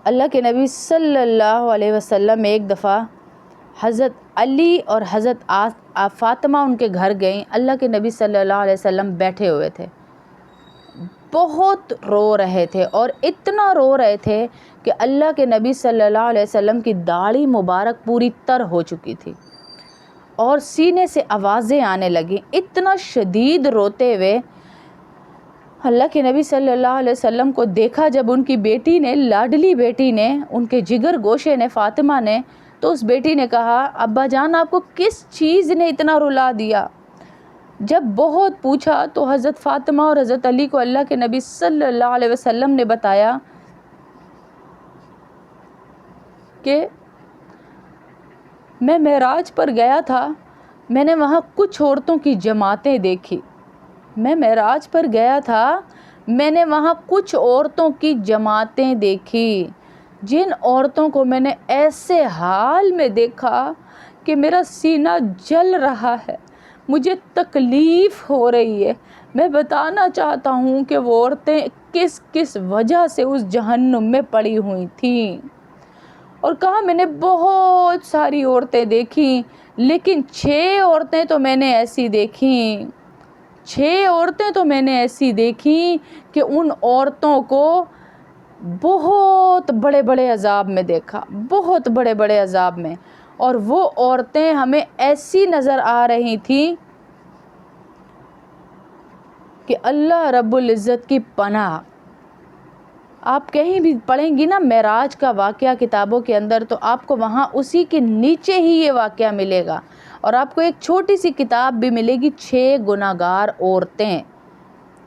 اللہ کے نبی صلی اللہ علیہ وسلم ایک دفعہ حضرت علی اور حضرت فاطمہ ان کے گھر گئیں. اللہ کے نبی صلی اللہ علیہ وسلم بیٹھے ہوئے تھے, بہت رو رہے تھے, اور اتنا رو رہے تھے کہ اللہ کے نبی صلی اللہ علیہ وسلم کی داڑھی مبارک پوری تر ہو چکی تھی اور سینے سے آوازیں آنے لگیں, اتنا شدید روتے ہوئے. اللہ کے نبی صلی اللہ علیہ وسلم کو دیکھا جب ان کی بیٹی نے, لاڈلی بیٹی نے, ان کے جگر گوشے نے, فاطمہ نے, تو اس بیٹی نے کہا ابا جان آپ کو کس چیز نے اتنا رلا دیا؟ جب بہت پوچھا تو حضرت فاطمہ اور حضرت علی کو اللہ کے نبی صلی اللہ علیہ وسلم نے بتایا کہ میں معراج پر گیا تھا, میں نے وہاں کچھ عورتوں کی جماعتیں دیکھی. میں معراج پر گیا تھا, میں نے وہاں کچھ عورتوں کی جماعتیں دیکھی, جن عورتوں کو میں نے ایسے حال میں دیکھا کہ میرا سینہ جل رہا ہے, مجھے تکلیف ہو رہی ہے. میں بتانا چاہتا ہوں کہ وہ عورتیں کس کس وجہ سے اس جہنم میں پڑی ہوئی تھیں. اور کہا میں نے بہت ساری عورتیں دیکھیں, لیکن 6 عورتیں تو میں نے ایسی دیکھیں, 6 عورتیں تو میں نے ایسی دیکھیں کہ ان عورتوں کو بہت بڑے بڑے عذاب میں دیکھا, بہت بڑے بڑے عذاب میں. اور وہ عورتیں ہمیں ایسی نظر آ رہی تھیں کہ اللہ رب العزت کی پناہ. آپ کہیں بھی پڑھیں گی نا معراج کا واقعہ کتابوں کے اندر, تو آپ کو وہاں اسی کے نیچے ہی یہ واقعہ ملے گا. اور آپ کو ایک چھوٹی سی کتاب بھی ملے گی, 6 گناہگار عورتیں,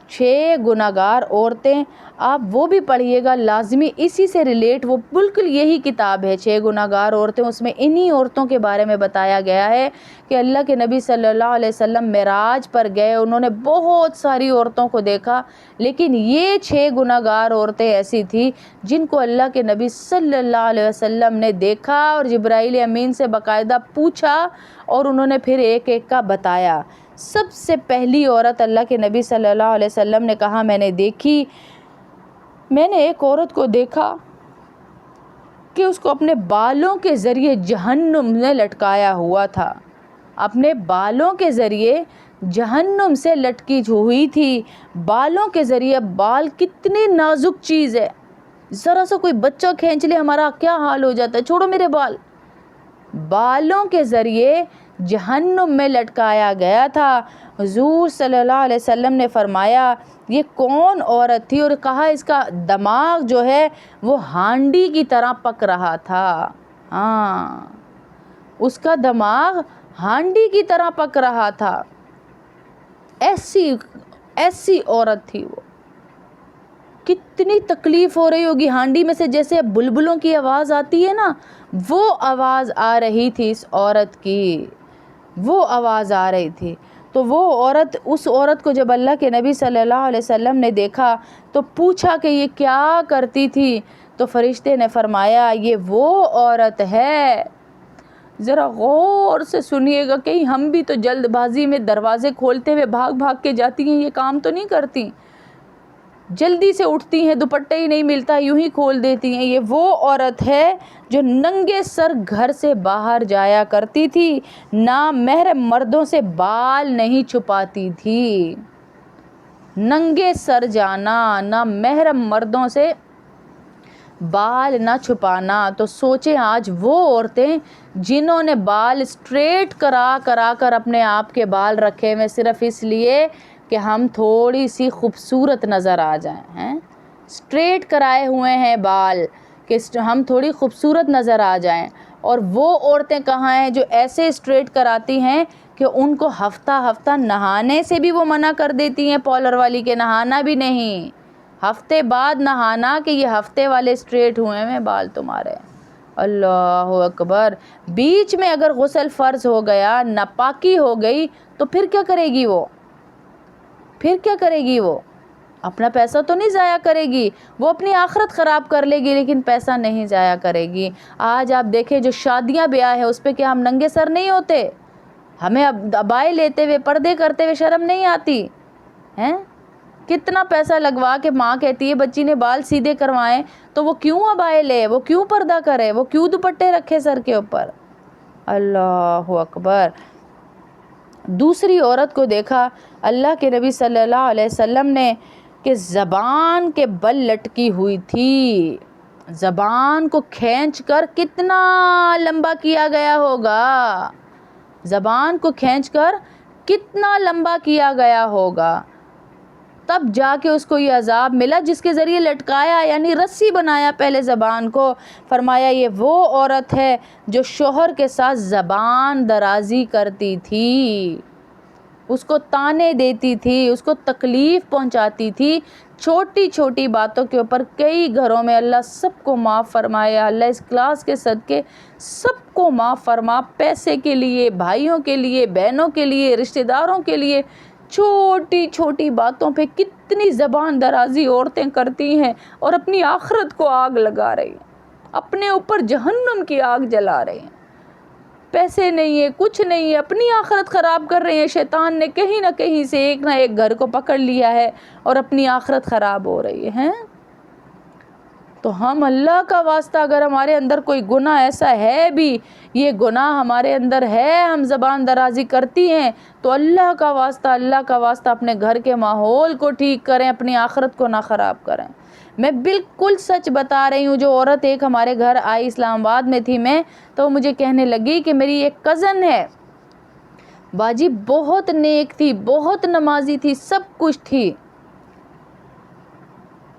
6 گناہگار عورتیں. آپ وہ بھی پڑھیے گا لازمی, اسی سے ریلیٹ, وہ بالکل یہی کتاب ہے 6 گناہگار عورتیں. اس میں انہی عورتوں کے بارے میں بتایا گیا ہے کہ اللہ کے نبی صلی اللہ علیہ وسلم معراج پر گئے, انہوں نے بہت ساری عورتوں کو دیکھا, لیکن یہ 6 گناہگار عورتیں ایسی تھیں جن کو اللہ کے نبی صلی اللہ علیہ وسلم نے دیکھا اور جبرائیل امین سے باقاعدہ پوچھا, اور انہوں نے پھر ایک ایک کا بتایا. سب سے پہلی عورت اللہ کے نبی صلی اللہ علیہ وسلم نے کہا میں نے دیکھی, میں نے ایک عورت کو دیکھا کہ اس کو اپنے بالوں کے ذریعے جہنم میں لٹکایا ہوا تھا, اپنے بالوں کے ذریعے جہنم سے لٹکی ہوئی تھی. بالوں کے ذریعے, بال کتنی نازک چیز ہے, ذرا سا کوئی بچہ کھینچ لے ہمارا کیا حال ہو جاتا ہے, چھوڑو میرے بال. بالوں کے ذریعے جہنم میں لٹکایا گیا تھا. حضور صلی اللہ علیہ وسلم نے فرمایا یہ کون عورت تھی, اور کہا اس کا دماغ جو ہے وہ ہانڈی کی طرح پک رہا تھا. ہاں, اس کا دماغ ہانڈی کی طرح پک رہا تھا. ایسی عورت تھی وہ. کتنی تکلیف ہو رہی ہوگی, ہانڈی میں سے جیسے بلبلوں کی آواز آتی ہے نا, وہ آواز آ رہی تھی اس عورت کی, وہ آواز آ رہی تھی. تو وہ عورت, اس عورت کو جب اللہ کے نبی صلی اللہ علیہ وسلم نے دیکھا تو پوچھا کہ یہ کیا کرتی تھی, تو فرشتے نے فرمایا یہ وہ عورت ہے. ذرا غور سے سنیے گا, کہیں ہم بھی تو جلد بازی میں دروازے کھولتے ہوئے بھاگ بھاگ کے جاتی ہیں, یہ کام تو نہیں کرتی, جلدی سے اٹھتی ہیں, دوپٹہ ہی نہیں ملتا یوں ہی کھول دیتی ہیں. یہ وہ عورت ہے جو ننگے سر گھر سے باہر جایا کرتی تھی, نامحرم مردوں سے بال نہیں چھپاتی تھی. ننگے سر جانا, نامحرم مردوں سے بال نہ چھپانا. تو سوچیں آج وہ عورتیں جنہوں نے بال اسٹریٹ کرا کر اپنے آپ کے بال رکھے ہوئے صرف اس لیے کہ ہم تھوڑی سی خوبصورت نظر آ جائیں, ہیں, اسٹریٹ کرائے ہوئے ہیں بال کہ ہم تھوڑی خوبصورت نظر آ جائیں. اور وہ عورتیں کہاں ہیں جو ایسے اسٹریٹ کراتی ہیں کہ ان کو ہفتہ ہفتہ نہانے سے بھی وہ منع کر دیتی ہیں, پارلر والی کے نہانا بھی نہیں, ہفتے بعد نہانا کہ یہ ہفتے والے اسٹریٹ ہوئے ہیں بال تمہارے. اللہ اکبر. بیچ میں اگر غسل فرض ہو گیا, ناپاکی ہو گئی, تو پھر کیا کرے گی وہ, پھر کیا کرے گی وہ؟ اپنا پیسہ تو نہیں ضائع کرے گی, وہ اپنی آخرت خراب کر لے گی, لیکن پیسہ نہیں ضائع کرے گی. آج آپ دیکھیں جو شادیاں بیاہ ہیں اس پہ کیا ہم ننگے سر نہیں ہوتے؟ ہمیں اب عبائے لیتے ہوئے, پردے کرتے ہوئے شرم نہیں آتی ہیں؟ کتنا پیسہ لگوا کے ماں کہتی ہے بچی نے بال سیدھے کروائیں تو وہ کیوں عبائے لے، وہ کیوں پردہ کرے، وہ کیوں دوپٹے رکھے سر کے اوپر. اللہ اکبر. دوسری عورت کو دیکھا اللہ کے نبی صلی اللہ علیہ وسلم نے کہ زبان کے بل لٹکی ہوئی تھی. زبان کو کھینچ کر کتنا لمبا کیا گیا ہوگا، زبان کو کھینچ کر کتنا لمبا کیا گیا ہوگا، تب جا کے اس کو یہ عذاب ملا جس کے ذریعے لٹکایا، یعنی رسی بنایا پہلے زبان کو. فرمایا یہ وہ عورت ہے جو شوہر کے ساتھ زبان درازی کرتی تھی، اس کو تانے دیتی تھی، اس کو تکلیف پہنچاتی تھی چھوٹی چھوٹی باتوں کے اوپر. کئی گھروں میں اللہ سب کو معاف فرمائے. اللہ اس کلاس کے صدقے سب کو معاف فرما. پیسے کے لیے، بھائیوں کے لیے، بہنوں کے لیے، رشتہ داروں کے لیے چھوٹی چھوٹی باتوں پہ کتنی زبان درازی عورتیں کرتی ہیں اور اپنی آخرت کو آگ لگا رہی ہیں، اپنے اوپر جہنم کی آگ جلا رہی ہیں. پیسے نہیں ہے، کچھ نہیں ہے، اپنی آخرت خراب کر رہے ہیں. شیطان نے کہیں نہ کہیں سے ایک نہ ایک گھر کو پکڑ لیا ہے اور اپنی آخرت خراب ہو رہی ہے. تو ہم اللہ کا واسطہ، اگر ہمارے اندر کوئی گناہ ایسا ہے بھی، یہ گناہ ہمارے اندر ہے، ہم زبان درازی کرتی ہیں، تو اللہ کا واسطہ اپنے گھر کے ماحول کو ٹھیک کریں، اپنی آخرت کو نہ خراب کریں. میں بالکل سچ بتا رہی ہوں. جو عورت ایک ہمارے گھر آئی، اسلام آباد میں تھی میں، تو مجھے کہنے لگی کہ میری ایک کزن ہے باجی، بہت نیک تھی، بہت نمازی تھی، سب کچھ تھی،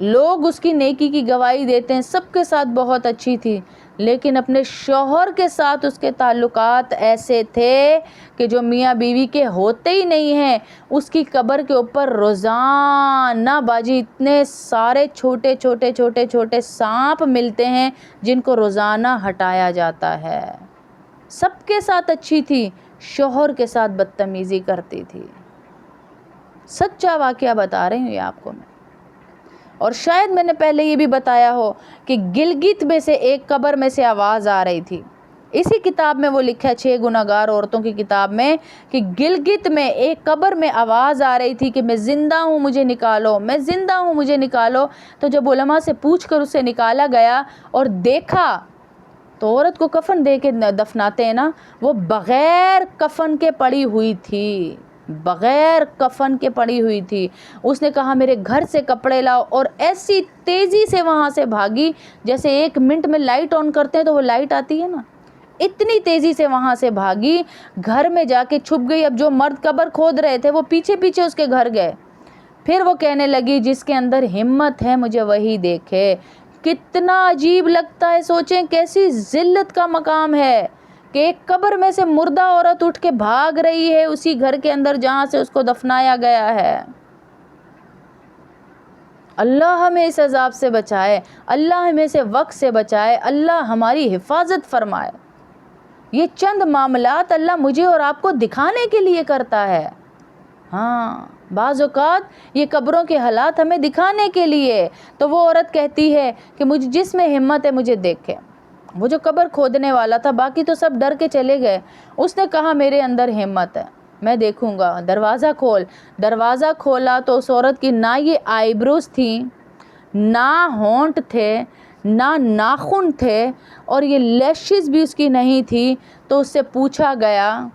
لوگ اس کی نیکی کی گواہی دیتے ہیں، سب کے ساتھ بہت اچھی تھی، لیکن اپنے شوہر کے ساتھ اس کے تعلقات ایسے تھے کہ جو میاں بیوی کے ہوتے ہی نہیں ہیں. اس کی قبر کے اوپر روزانہ باجی اتنے سارے چھوٹے چھوٹے چھوٹے چھوٹے سانپ ملتے ہیں جن کو روزانہ ہٹایا جاتا ہے. سب کے ساتھ اچھی تھی، شوہر کے ساتھ بدتمیزی کرتی تھی. سچا واقعہ بتا رہی ہوں یہ آپ کو میں. اور شاید میں نے پہلے یہ بھی بتایا ہو کہ گلگت میں سے ایک قبر میں سے آواز آ رہی تھی. اسی کتاب میں وہ لکھا ہے 6 گناہگار عورتوں کی کتاب میں کہ گلگت میں ایک قبر میں آواز آ رہی تھی کہ میں زندہ ہوں مجھے نکالو، میں زندہ ہوں مجھے نکالو. تو جب علماء سے پوچھ کر اسے نکالا گیا اور دیکھا تو عورت کو کفن دے کے دفناتے ہیں نا، وہ بغیر کفن کے پڑی ہوئی تھی، بغیر کفن کے پڑی ہوئی تھی. اس نے کہا میرے گھر سے کپڑے لاؤ، اور ایسی تیزی سے وہاں سے بھاگی جیسے 1 منٹ میں لائٹ آن کرتے ہیں تو وہ لائٹ آتی ہے نا، اتنی تیزی سے وہاں سے بھاگی، گھر میں جا کے چھپ گئی. اب جو مرد قبر کھود رہے تھے وہ پیچھے پیچھے اس کے گھر گئے. پھر وہ کہنے لگی جس کے اندر ہمت ہے مجھے وہی دیکھے. کتنا عجیب لگتا ہے، سوچیں کیسی ذلت کا مقام ہے کہ ایک قبر میں سے مردہ عورت اٹھ کے بھاگ رہی ہے اسی گھر کے اندر جہاں سے اس کو دفنایا گیا ہے. اللہ ہمیں اس عذاب سے بچائے، اللہ ہمیں سے وقت سے بچائے، اللہ ہماری حفاظت فرمائے. یہ چند معاملات اللہ مجھے اور آپ کو دکھانے کے لیے کرتا ہے. ہاں، بعض اوقات یہ قبروں کے حالات ہمیں دکھانے کے لیے. تو وہ عورت کہتی ہے کہ مجھے جس میں ہمت ہے مجھے دیکھے. وہ جو قبر کھودنے والا تھا، باقی تو سب ڈر کے چلے گئے، اس نے کہا میرے اندر ہمت ہے، میں دیکھوں گا. دروازہ کھول. دروازہ کھولا تو اس عورت کی نہ یہ آئی بروز تھیں، نہ ہونٹ تھے، نہ ناخن تھے، اور یہ لیشز بھی اس کی نہیں تھی. تو اس سے پوچھا گیا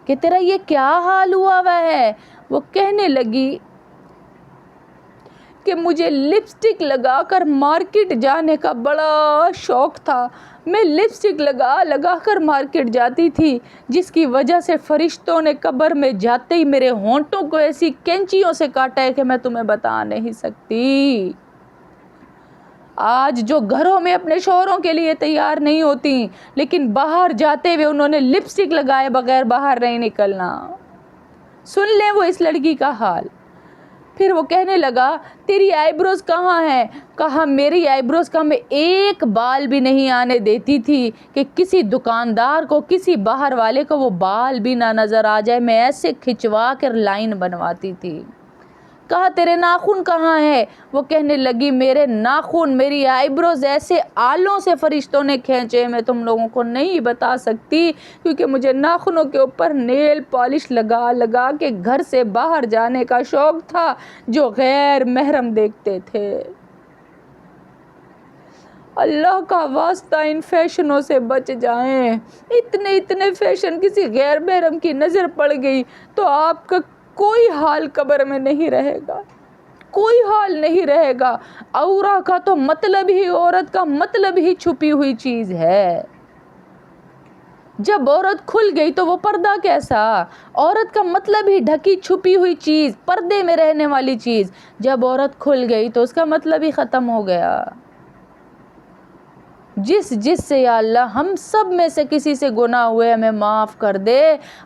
کہ تیرا یہ کیا حال ہوا ہے؟ وہ کہنے لگی کہ مجھے لپسٹک لگا کر مارکیٹ جانے کا بڑا شوق تھا. میں لپسٹک لگا کر مارکیٹ جاتی تھی، جس کی وجہ سے فرشتوں نے قبر میں جاتے ہی میرے ہونٹوں کو ایسی کینچیوں سے کاٹا ہے کہ میں تمہیں بتا نہیں سکتی. آج جو گھروں میں اپنے شوہروں کے لیے تیار نہیں ہوتی، لیکن باہر جاتے ہوئے انہوں نے لپسٹک لگائے بغیر باہر نہیں نکلنا. سن لیں وہ اس لڑکی کا حال. پھر وہ کہنے لگا تیری آئی بروز کہاں ہے؟ کہا میری آئی بروز کا میں ایک بال بھی نہیں آنے دیتی تھی کہ کسی دکاندار کو، کسی باہر والے کو وہ بال بھی نہ نظر آ جائے. میں ایسے کھچوا کر لائن بنواتی تھی. کہا تیرے ناخن کہاں ہے؟ وہ کہنے لگی میرے ناخن، میری آئیبروز ایسے آلوں سے فرشتوں نے کھینچے، میں تم لوگوں کو نہیں بتا سکتی، کیونکہ مجھے ناخنوں کے اوپر نیل پالش لگا لگا کے گھر سے باہر جانے کا شوق تھا جو غیر محرم دیکھتے تھے۔ اللہ کا واسطہ ان فیشنوں سے بچ جائیں۔ اتنے فیشن کسی غیر محرم کی نظر پڑ گئی تو آپ کا کوئی حال قبر میں نہیں رہے گا، کوئی حال نہیں رہے گا۔ عورہ کا تو مطلب ہی، عورت کا مطلب ہی چھپی ہوئی چیز ہے۔ جب عورت کھل گئی تو وہ پردہ کیسا؟ عورت کا مطلب ہی ڈھکی چھپی ہوئی چیز، پردے میں رہنے والی چیز۔ جب عورت کھل گئی تو اس کا مطلب ہی ختم ہو گیا۔ جس سے یا اللہ ہم سب میں سے کسی سے گناہ ہوئے ہمیں معاف کر دے۔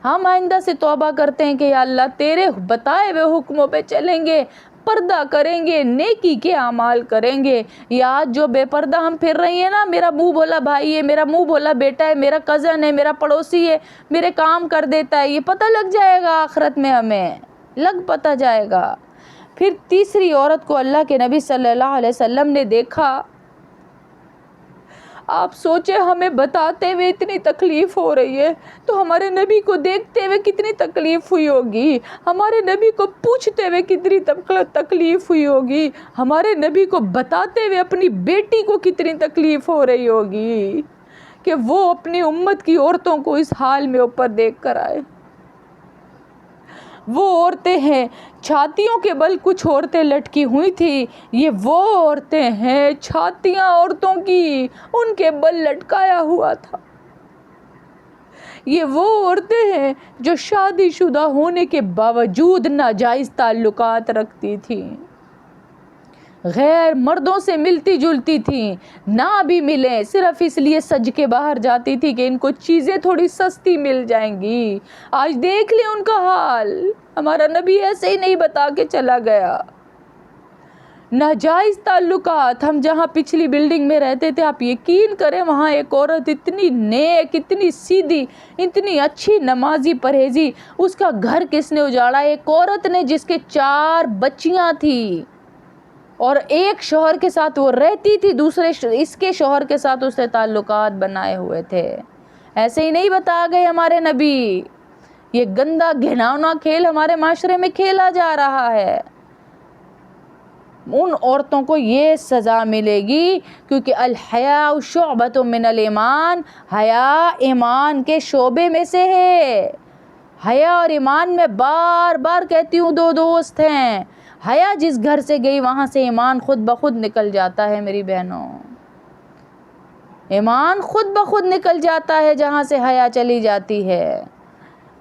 ہم آئندہ سے توبہ کرتے ہیں کہ یا اللہ تیرے بتائے ہوئے حکموں پہ چلیں گے، پردہ کریں گے، نیکی کے اعمال کریں گے۔ یا آج جو بے پردہ ہم پھر رہی ہیں نا، میرا منہ بولا بھائی ہے، میرا منہ بولا بیٹا ہے، میرا کزن ہے، میرا پڑوسی ہے، میرے کام کر دیتا ہے، یہ پتہ لگ جائے گا آخرت میں، ہمیں پتہ جائے گا۔ پھر تیسری عورت کو اللہ کے نبی صلی اللہ علیہ وسلم نے دیکھا۔ آپ سوچے ہمیں بتاتے ہوئے اتنی تکلیف ہو رہی ہے تو ہمارے نبی کو دیکھتے ہوئے کتنی تکلیف ہوئی ہوگی، ہمارے نبی کو پوچھتے ہوئے کتنی تکلیف ہوئی ہوگی، ہمارے نبی کو بتاتے ہوئے اپنی بیٹی کو کتنی تکلیف ہو رہی ہوگی کہ وہ اپنی امت کی عورتوں کو اس حال میں اوپر دیکھ کر آئے۔ وہ عورتیں ہیں، چھاتیوں کے بل کچھ عورتیں لٹکی ہوئی تھی، یہ وہ عورتیں ہیں چھاتیاں عورتوں کی ان کے بل لٹکایا ہوا تھا۔ یہ وہ عورتیں ہیں جو شادی شدہ ہونے کے باوجود ناجائز تعلقات رکھتی تھیں، غیر مردوں سے ملتی جلتی تھیں، نہ بھی ملیں صرف اس لیے سج کے باہر جاتی تھی کہ ان کو چیزیں تھوڑی سستی مل جائیں گی۔ آج دیکھ لیں ان کا حال، ہمارا نبی ایسے ہی نہیں بتا کے چلا گیا۔ ناجائز تعلقات، ہم جہاں پچھلی بلڈنگ میں رہتے تھے آپ یقین کریں وہاں ایک عورت اتنی نیک، اتنی سیدھی، اتنی اچھی نمازی پرہیزی، اس کا گھر کس نے اجاڑا؟ ایک عورت نے جس کے 4 بچیاں تھیں اور ایک شوہر کے ساتھ وہ رہتی تھی، دوسرے اس کے شوہر کے ساتھ اس نے تعلقات بنائے ہوئے تھے۔ ایسے ہی نہیں بتا گئے ہمارے نبی، یہ گندا گھناؤنا کھیل ہمارے معاشرے میں کھیلا جا رہا ہے۔ ان عورتوں کو یہ سزا ملے گی کیونکہ الحیاء شعبۃ من الایمان، حیا ایمان کے شعبے میں سے ہے۔ حیا اور ایمان میں بار بار کہتی ہوں 2 دوست ہیں، حیا جس گھر سے گئی وہاں سے ایمان خود بخود نکل جاتا ہے میری بہنوں، ایمان خود بخود نکل جاتا ہے جہاں سے حیا چلی جاتی ہے۔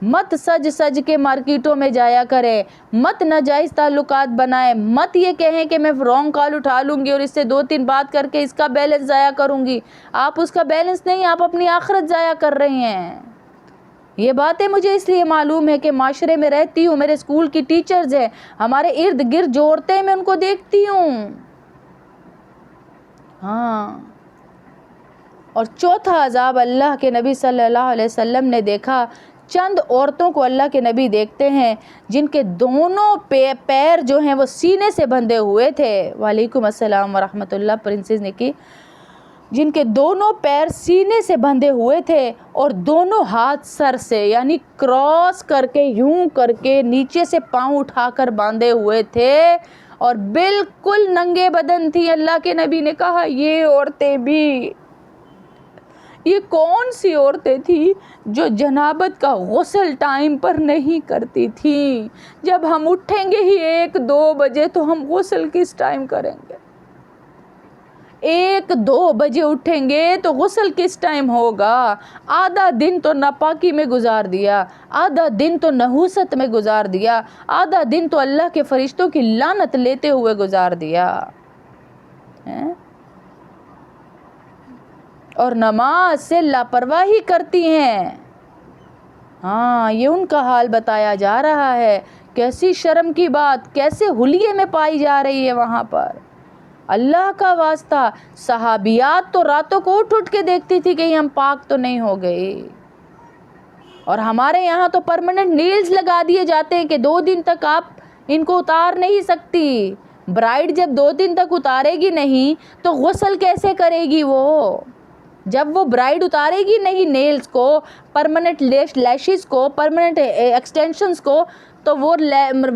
مت سج کے مارکیٹوں میں جایا کریں، مت ناجائز تعلقات بنائیں، مت یہ کہیں کہ میں رانگ کال اٹھا لوں گی اور اس سے 2-3 بات کر کے اس کا بیلنس ضائع کروں گی۔ آپ اس کا بیلنس نہیں، آپ اپنی آخرت ضائع کر رہی ہیں۔ یہ باتیں مجھے اس لیے معلوم ہے کہ معاشرے میں رہتی ہوں، میرے اسکول کی ٹیچرز ہیں، ہمارے ارد گرد جو عورتیں ہیں میں ان کو دیکھتی ہوں۔ ہاں، اور چوتھا عذاب اللہ کے نبی صلی اللہ علیہ وسلم نے دیکھا۔ چند عورتوں کو اللہ کے نبی دیکھتے ہیں جن کے دونوں پیر جو ہیں وہ سینے سے بندھے ہوئے تھے۔ وعلیکم السلام ورحمۃ اللہ، پرنسس نے کی، جن کے دونوں پیر سینے سے بندھے ہوئے تھے اور دونوں ہاتھ سر سے یعنی کراس کر کے یوں کر کے نیچے سے پاؤں اٹھا کر باندھے ہوئے تھے اور بالکل ننگے بدن تھی۔ اللہ کے نبی نے کہا یہ عورتیں بھی، یہ کون سی عورتیں تھیں جو جنابت کا غسل ٹائم پر نہیں کرتی تھیں؟ جب ہم اٹھیں گے ہی 1-2 بجے تو ہم غسل کس ٹائم کریں گے؟ 1-2 بجے اٹھیں گے تو غسل کس ٹائم ہوگا؟ آدھا دن تو ناپاکی میں گزار دیا، آدھا دن تو نحوست میں گزار دیا، آدھا دن تو اللہ کے فرشتوں کی لعنت لیتے ہوئے گزار دیا۔ اور نماز سے لاپرواہی کرتی ہیں۔ ہاں، یہ ان کا حال بتایا جا رہا ہے۔ کیسی شرم کی بات، کیسے حلیے میں پائی جا رہی ہے وہاں پر۔ اللہ کا واسطہ، صحابیات تو راتوں کو اٹھ کے دیکھتی تھی کہ ہم پاک تو نہیں ہو گئے، اور ہمارے یہاں تو پرماننٹ نیلز لگا دیے جاتے ہیں کہ 2 دن تک آپ ان کو اتار نہیں سکتی. برائڈ جب 2 دن تک اتارے گی نہیں تو غسل کیسے کرے گی وہ؟ جب وہ برائڈ اتارے گی نہیں نیلز کو، پرماننٹ لیشز کو، پرماننٹ ایکسٹینشنز کو، تو وہ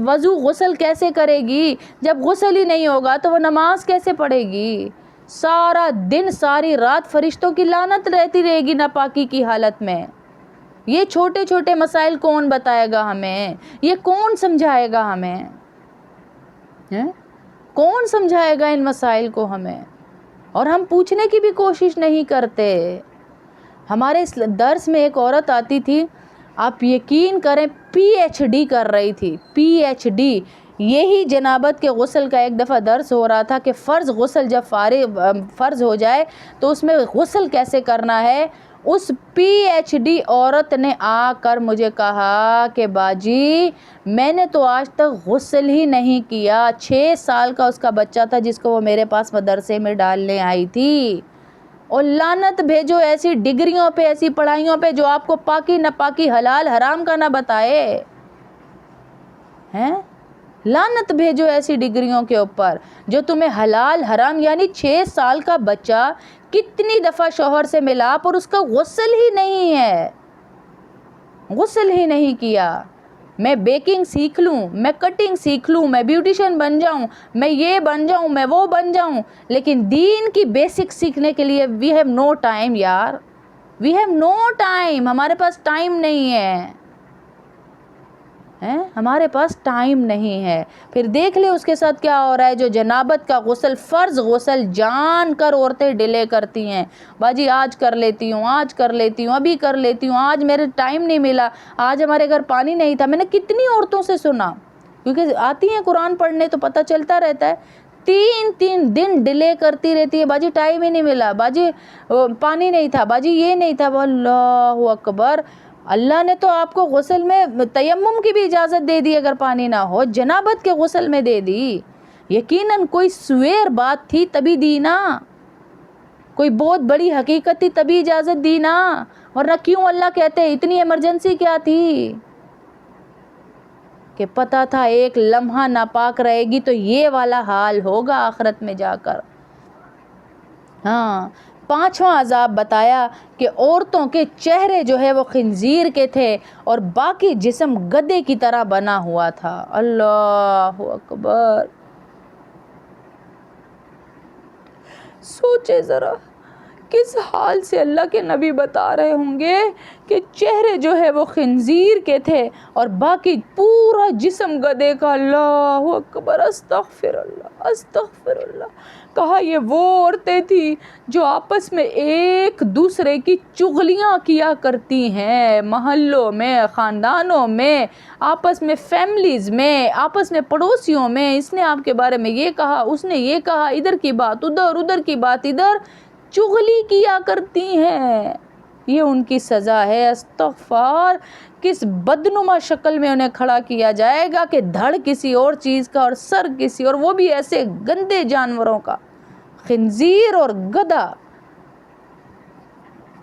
وضو غسل کیسے کرے گی؟ جب غسل ہی نہیں ہوگا تو وہ نماز کیسے پڑھے گی؟ سارا دن ساری رات فرشتوں کی لعنت رہتی رہے گی ناپاکی کی حالت میں. یہ چھوٹے چھوٹے مسائل کون بتائے گا ہمیں؟ یہ کون سمجھائے گا ہمیں؟ کون سمجھائے گا ان مسائل کو ہمیں؟ اور ہم پوچھنے کی بھی کوشش نہیں کرتے. ہمارے اس درس میں ایک عورت آتی تھی، آپ یقین کریں PhD کر رہی تھی، PhD. یہی جنابت کے غسل کا ایک دفعہ درس ہو رہا تھا کہ فرض غسل جب فرض ہو جائے تو اس میں غسل کیسے کرنا ہے. اس PhD عورت نے آ کر مجھے کہا کہ باجی میں نے تو آج تک غسل ہی نہیں کیا. 6 سال کا اس کا بچہ تھا جس کو وہ میرے پاس مدرسے میں ڈالنے آئی تھی. اور لعنت بھیجو ایسی ڈگریوں پہ، ایسی پڑھائیوں پہ جو آپ کو پاکی ناپاکی حلال حرام کا نہ بتائے. لعنت بھیجو ایسی ڈگریوں کے اوپر جو تمہیں حلال حرام، یعنی 6 سال کا بچہ کتنی دفعہ شوہر سے ملاپ اور اس کا غسل ہی نہیں ہے، غسل ہی نہیں کیا. میں بیکنگ سیکھ لوں، میں کٹنگ سیکھ لوں، میں بیوٹیشین بن جاؤں، میں یہ بن جاؤں، میں وہ بن جاؤں، لیکن دین کی بیسک سیکھنے کے لیے وی ہیو نو ٹائم یار، وی ہیو نو ٹائم. ہمارے پاس ٹائم نہیں ہے، ہمارے پاس ٹائم نہیں ہے. پھر دیکھ لے اس کے ساتھ کیا ہو رہا ہے. جو جنابت کا غسل، فرض غسل جان کر عورتیں ڈیلے کرتی ہیں. باجی آج کر لیتی ہوں، آج کر لیتی ہوں، ابھی کر لیتی ہوں، آج میرے ٹائم نہیں ملا، آج ہمارے گھر پانی نہیں تھا. میں نے کتنی عورتوں سے سنا، کیونکہ آتی ہیں قرآن پڑھنے تو پتہ چلتا رہتا ہے. 3 دن ڈیلے کرتی رہتی ہے. باجی ٹائم ہی نہیں ملا، باجی پانی نہیں تھا، باجی یہ نہیں تھا. اللہ اکبر. اللہ نے تو آپ کو غسل میں تیمم کی بھی اجازت دے دی اگر پانی نہ ہو، جنابت کے غسل میں دے دی. یقیناً کوئی سویر بات تھی تبھی دی نا، کوئی بہت بڑی حقیقت تھی تبھی اجازت دی نا، ورنہ کیوں اللہ کہتے اتنی ایمرجنسی کیا تھی؟ کہ پتہ تھا ایک لمحہ ناپاک رہے گی تو یہ والا حال ہوگا آخرت میں جا کر. 5واں عذاب بتایا کہ عورتوں کے چہرے جو ہے وہ خنزیر کے تھے اور باقی جسم گدے کی طرح بنا ہوا تھا. اللہ اکبر. سوچے ذرا کس حال سے اللہ کے نبی بتا رہے ہوں گے کہ چہرے جو ہے وہ خنزیر کے تھے اور باقی پورا جسم گدے کا. اللہ اکبر. استغفر اللہ، استغفر اللہ. کہا یہ وہ عورتیں تھیں جو آپس میں ایک دوسرے کی چغلیاں کیا کرتی ہیں، محلوں میں، خاندانوں میں، آپس میں، فیملیز میں، آپس میں پڑوسیوں میں. اس نے آپ کے بارے میں یہ کہا، اس نے یہ کہا، ادھر کی بات ادھر، ادھر کی بات ادھر، چغلی کیا کرتی ہیں. یہ ان کی سزا ہے. استغفار. کس بدنما شکل میں انہیں کھڑا کیا جائے گا کہ دھڑ کسی اور چیز کا اور سر کسی اور، وہ بھی ایسے گندے جانوروں کا، خنزیر اور گدھا.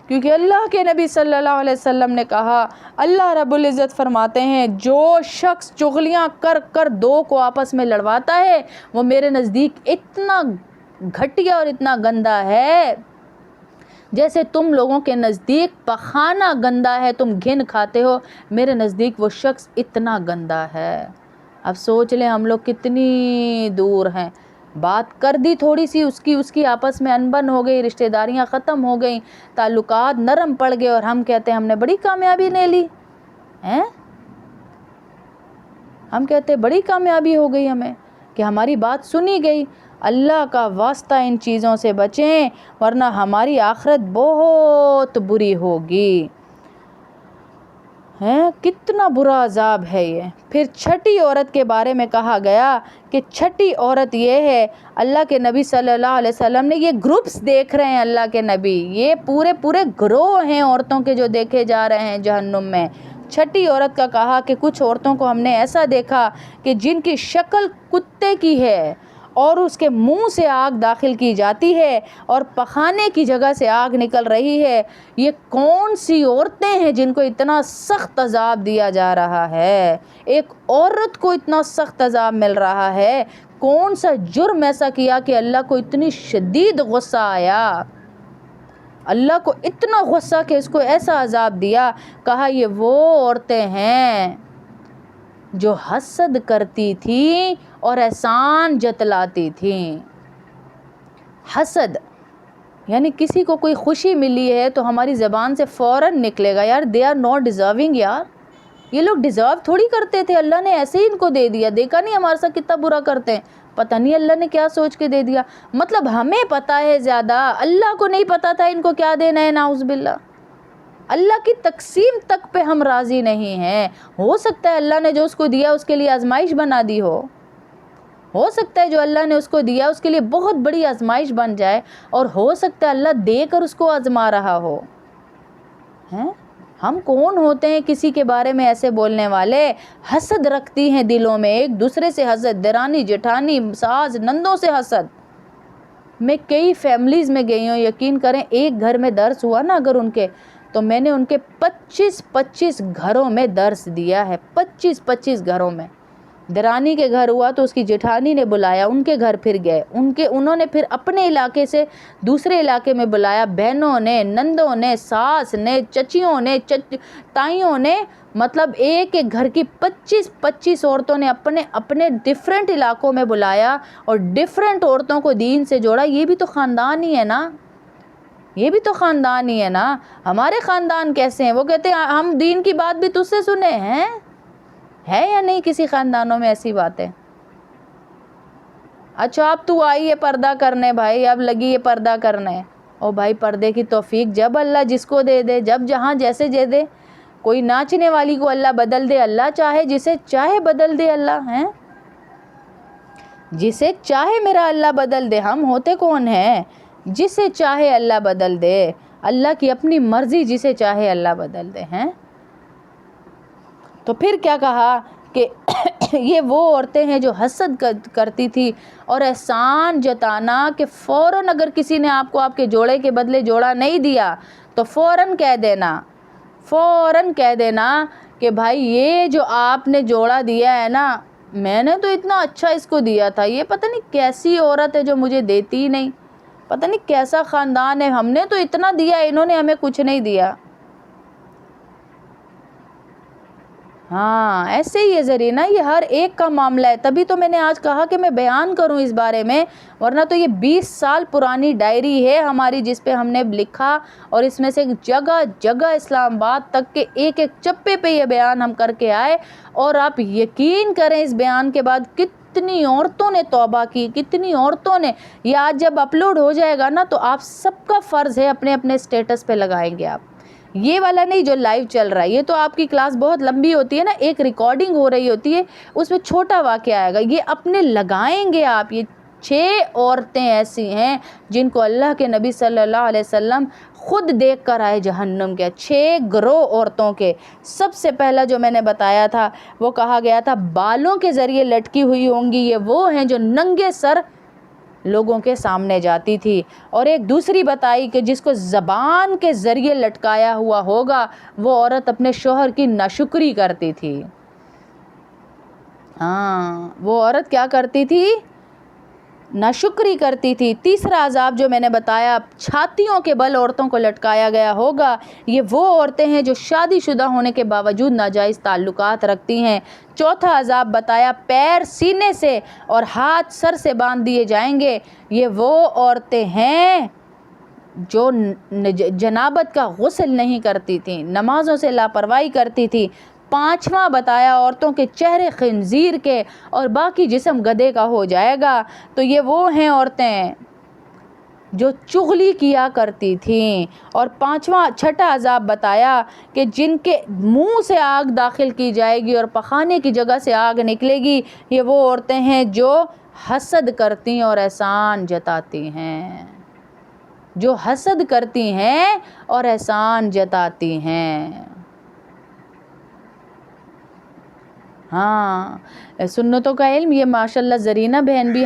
کیونکہ اللہ کے نبی صلی اللہ علیہ وسلم نے کہا، اللہ رب العزت فرماتے ہیں جو شخص چغلیاں کر کر 2 کو آپس میں لڑواتا ہے وہ میرے نزدیک اتنا گھٹیا اور اتنا گندا ہے جیسے تم لوگوں کے نزدیک پخانہ گندا ہے، تم گھن کھاتے ہو، میرے نزدیک وہ شخص اتنا گندا ہے. اب سوچ لیں ہم لوگ کتنی دور ہیں. بات کر دی تھوڑی سی اس کی آپس میں انبن ہو گئی، رشتہ داریاں ختم ہو گئیں، تعلقات نرم پڑ گئے اور ہم کہتے ہیں ہم نے بڑی کامیابی لے لی. ہم کہتے ہیں بڑی کامیابی ہو گئی ہمیں کہ ہماری بات سنی گئی. اللہ کا واسطہ ان چیزوں سے بچیں ورنہ ہماری آخرت بہت بری ہوگی. کتنا برا عذاب ہے یہ. پھر 6ٹھی عورت کے بارے میں کہا گیا کہ 6ٹھی عورت یہ ہے، اللہ کے نبی صلی اللہ علیہ وسلم نے یہ گروپس دیکھ رہے ہیں، اللہ کے نبی یہ پورے گروہ ہیں عورتوں کے جو دیکھے جا رہے ہیں جہنم میں. 6ٹھی عورت کا کہا کہ کچھ عورتوں کو ہم نے ایسا دیکھا کہ جن کی شکل کتے کی ہے اور اس کے منہ سے آگ داخل کی جاتی ہے اور پخانے کی جگہ سے آگ نکل رہی ہے. یہ کون سی عورتیں ہیں جن کو اتنا سخت عذاب دیا جا رہا ہے؟ ایک عورت کو اتنا سخت عذاب مل رہا ہے. کون سا جرم ایسا کیا کہ اللہ کو اتنی شدید غصہ آیا؟ اللہ کو اتنا غصہ کہ اس کو ایسا عذاب دیا. کہا یہ وہ عورتیں ہیں جو حسد کرتی تھیں اور احسان جتلاتی تھیں. حسد یعنی کسی کو کوئی خوشی ملی ہے تو ہماری زبان سے فوراً نکلے گا یار دے آر ناٹ ڈیزرونگ، یار یہ لوگ ڈیزرو تھوڑی کرتے تھے، اللہ نے ایسے ہی ان کو دے دیا. دیکھا نہیں ہمارے ساتھ کتنا برا کرتے ہیں، پتہ نہیں اللہ نے کیا سوچ کے دے دیا. مطلب ہمیں پتہ ہے زیادہ، اللہ کو نہیں پتہ تھا ان کو کیا دینا ہے. نعوذ باللہ، اللہ کی تقسیم تک پہ ہم راضی نہیں ہیں. ہو سکتا ہے اللہ نے جو اس کو دیا اس کے لیے آزمائش بنا دی ہو سکتا ہے جو اللہ نے اس کو دیا اس کے لیے بہت بڑی آزمائش بن جائے، اور ہو سکتا ہے اللہ دے کر اس کو آزما رہا ہو. ہم کون ہوتے ہیں کسی کے بارے میں ایسے بولنے والے؟ حسد رکھتی ہیں دلوں میں، ایک دوسرے سے حسد، درانی جٹھانی ساس نندوں سے حسد. میں کئی فیملیز میں گئی ہوں، یقین کریں ایک گھر میں درس ہوا نا اگر ان کے، تو میں نے ان کے 25 گھروں میں درس دیا ہے. 25 گھروں میں. درانی کے گھر ہوا تو اس کی جٹھانی نے بلایا، ان کے گھر پھر گئے، انہوں نے پھر اپنے علاقے سے دوسرے علاقے میں بلایا، بہنوں نے، نندوں نے، ساس نے، چچیوں نے، تائیوں نے، مطلب ایک گھر کی 25 عورتوں نے اپنے ڈیفرنٹ علاقوں میں بلایا اور ڈیفرنٹ عورتوں کو دین سے جوڑا. یہ بھی تو خاندان ہی ہے نا، یہ بھی تو خاندان ہی ہے نا. ہمارے خاندان کیسے ہیں؟ وہ کہتے ہیں ہم دین کی بات بھی تجھ سے سنے ہیں. ہے یا نہیں کسی خاندانوں میں ایسی باتیں؟ اچھا اب تو آئی ہے پردہ کرنے بھائی، اب لگی ہے پردہ کرنے. او بھائی پردے کی توفیق جب اللہ جس کو دے دے، جب جہاں جیسے دے دے. کوئی ناچنے والی کو اللہ بدل دے، اللہ چاہے جسے چاہے بدل دے اللہ ہیں، جسے چاہے میرا اللہ بدل دے. ہم ہوتے کون ہیں؟ جسے چاہے اللہ بدل دے. اللہ کی اپنی مرضی، جسے چاہے اللہ بدل دے ہیں. تو پھر کیا کہا کہ یہ وہ عورتیں ہیں جو حسد کرتی تھی اور احسان جتانا، کہ فوراً اگر کسی نے آپ کو آپ کے جوڑے کے بدلے جوڑا نہیں دیا تو فوراً کہہ دینا کہ بھائی یہ جو آپ نے جوڑا دیا ہے نا، میں نے تو اتنا اچھا اس کو دیا تھا، یہ پتہ نہیں کیسی عورت ہے جو مجھے دیتی ہی نہیں، پتہ نہیں کیسا خاندان ہے، ہم نے تو اتنا دیا انہوں نے ہمیں کچھ نہیں دیا. ہاں ایسے ہی ہے زرینہ، یہ ہر ایک کا معاملہ ہے. تبھی تو میں نے آج کہا کہ میں بیان کروں اس بارے میں، ورنہ تو یہ 20 سال پرانی ڈائری ہے ہماری جس پہ ہم نے لکھا، اور اس میں سے جگہ جگہ اسلام آباد تک کے ایک چپے پہ یہ بیان ہم کر کے آئے. اور آپ یقین کریں اس بیان کے بعد کتنی عورتوں نے توبہ کی، کتنی عورتوں نے. یہ آج جب اپلوڈ ہو جائے گا نا تو آپ سب کا فرض ہے اپنے اپنے اسٹیٹس پہ لگائیں گے آپ. یہ والا نہیں جو لائیو چل رہا ہے، یہ تو آپ کی کلاس بہت لمبی ہوتی ہے نا، ایک ریکارڈنگ ہو رہی ہوتی ہے اس میں چھوٹا واقعہ آئے گا، یہ اپنے لگائیں گے آپ. یہ 6 عورتیں ایسی ہیں جن کو اللہ کے نبی صلی اللہ علیہ وسلم خود دیکھ کر آئے جہنم کے. 6 گروہ عورتوں کے. سب سے پہلا جو میں نے بتایا تھا وہ کہا گیا تھا بالوں کے ذریعے لٹکی ہوئی ہوں گی، یہ وہ ہیں جو ننگے سر لوگوں کے سامنے جاتی تھی. اور ایک دوسری بتائی کہ جس کو زبان کے ذریعے لٹکایا ہوا ہوگا وہ عورت اپنے شوہر کی ناشکری کرتی تھی. وہ عورت کیا کرتی تھی؟ ناشکری کرتی تھی. تیسرا عذاب جو میں نے بتایا، چھاتیوں کے بل عورتوں کو لٹکایا گیا ہوگا. یہ وہ عورتیں ہیں جو شادی شدہ ہونے کے باوجود ناجائز تعلقات رکھتی ہیں. چوتھا عذاب بتایا، پیر سینے سے اور ہاتھ سر سے باندھ دیے جائیں گے. یہ وہ عورتیں ہیں جو جنابت کا غسل نہیں کرتی تھیں، نمازوں سے لاپرواہی کرتی تھی. پانچواں بتایا عورتوں کے چہرے خنزیر کے اور باقی جسم گدھے کا ہو جائے گا. تو یہ وہ ہیں عورتیں جو چغلی کیا کرتی تھیں. اور چھٹا عذاب بتایا کہ جن کے منہ سے آگ داخل کی جائے گی اور پخانے کی جگہ سے آگ نکلے گی. یہ وہ عورتیں ہیں جو حسد کرتی اور احسان جتاتی ہیں، جو حسد کرتی ہیں اور احسان جتاتی ہیں. سنتوں کا علم، یہ ماشاءاللہ زرینہ بہن بھی